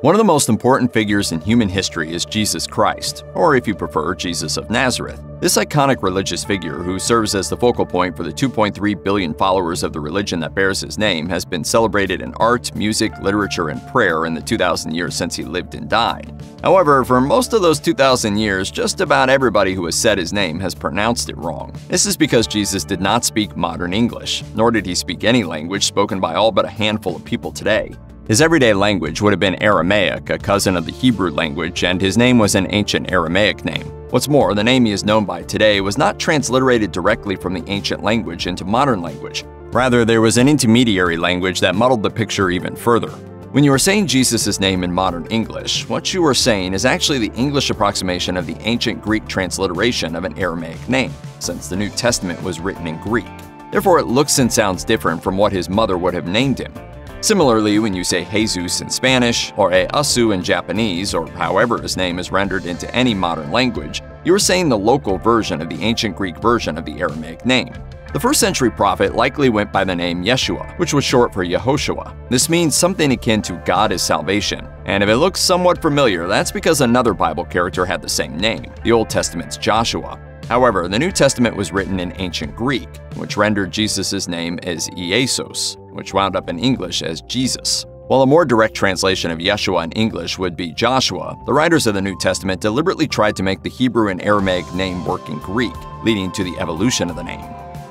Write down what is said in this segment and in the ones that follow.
One of the most important figures in human history is Jesus Christ, or if you prefer, Jesus of Nazareth. This iconic religious figure, who serves as the focal point for the 2.3 billion followers of the religion that bears his name, has been celebrated in art, music, literature, and prayer in the 2,000 years since he lived and died. However, for most of those 2,000 years, just about everybody who has said his name has pronounced it wrong. This is because Jesus did not speak modern English, nor did he speak any language spoken by all but a handful of people today. His everyday language would have been Aramaic, a cousin of the Hebrew language, and his name was an ancient Aramaic name. What's more, the name he is known by today was not transliterated directly from the ancient language into modern language. Rather, there was an intermediary language that muddled the picture even further. When you are saying Jesus' name in modern English, what you are saying is actually the English approximation of the ancient Greek transliteration of an Aramaic name, since the New Testament was written in Greek. Therefore, it looks and sounds different from what his mother would have named him. Similarly, when you say Jesus in Spanish, or Asu in Japanese, or however his name is rendered into any modern language, you are saying the local version of the ancient Greek version of the Aramaic name. The first-century prophet likely went by the name Yeshua, which was short for Yehoshua. This means something akin to God is salvation, and if it looks somewhat familiar, that's because another Bible character had the same name, the Old Testament's Joshua. However, the New Testament was written in ancient Greek, which rendered Jesus' name as Iesos, which wound up in English as Jesus. While a more direct translation of Yeshua in English would be Joshua, the writers of the New Testament deliberately tried to make the Hebrew and Aramaic name work in Greek, leading to the evolution of the name.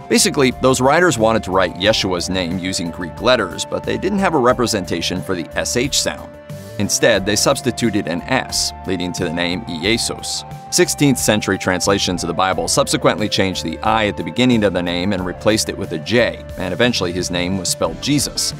Basically, those writers wanted to write Yeshua's name using Greek letters, but they didn't have a representation for the SH sound. Instead, they substituted an S, leading to the name Iesos. 16th century translations of the Bible subsequently changed the I at the beginning of the name and replaced it with a J, and eventually his name was spelled Jesus.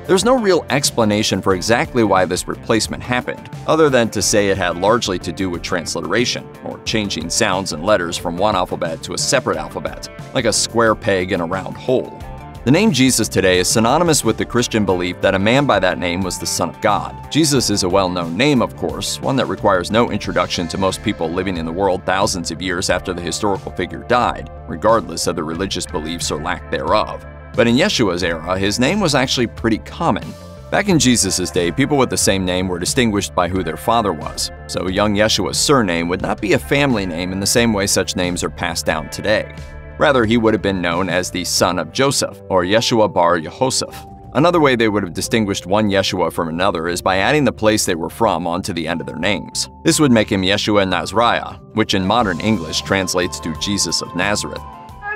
There's no real explanation for exactly why this replacement happened, other than to say it had largely to do with transliteration, or changing sounds and letters from one alphabet to a separate alphabet, like a square peg in a round hole. The name Jesus today is synonymous with the Christian belief that a man by that name was the Son of God. Jesus is a well-known name, of course, one that requires no introduction to most people living in the world thousands of years after the historical figure died, regardless of their religious beliefs or lack thereof. But in Yeshua's era, his name was actually pretty common. Back in Jesus' day, people with the same name were distinguished by who their father was, so young Yeshua's surname would not be a family name in the same way such names are passed down today. Rather, he would have been known as the son of Joseph, or Yeshua bar Yehoseph. Another way they would have distinguished one Yeshua from another is by adding the place they were from onto the end of their names. This would make him Yeshua Nazariah, which in modern English translates to Jesus of Nazareth.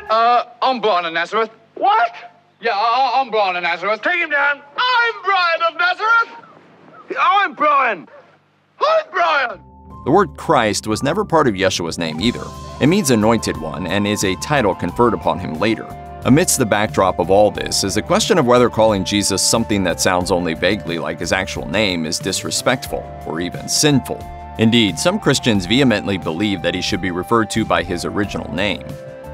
I'm Brian of Nazareth. What? Yeah, I'm Brian of Nazareth. Take him down. I'm Brian of Nazareth. I'm Brian. I'm Brian. The word Christ was never part of Yeshua's name either. It means anointed one and is a title conferred upon him later. Amidst the backdrop of all this is the question of whether calling Jesus something that sounds only vaguely like his actual name is disrespectful or even sinful. Indeed, some Christians vehemently believe that he should be referred to by his original name.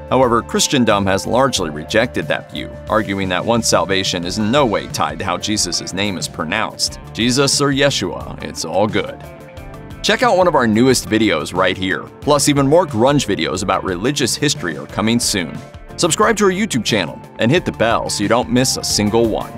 However, Christendom has largely rejected that view, arguing that one's salvation is in no way tied to how Jesus' name is pronounced. Jesus or Yeshua, it's all good. Check out one of our newest videos right here. Plus, even more grunge videos about religious history are coming soon. Subscribe to our YouTube channel and hit the bell so you don't miss a single one.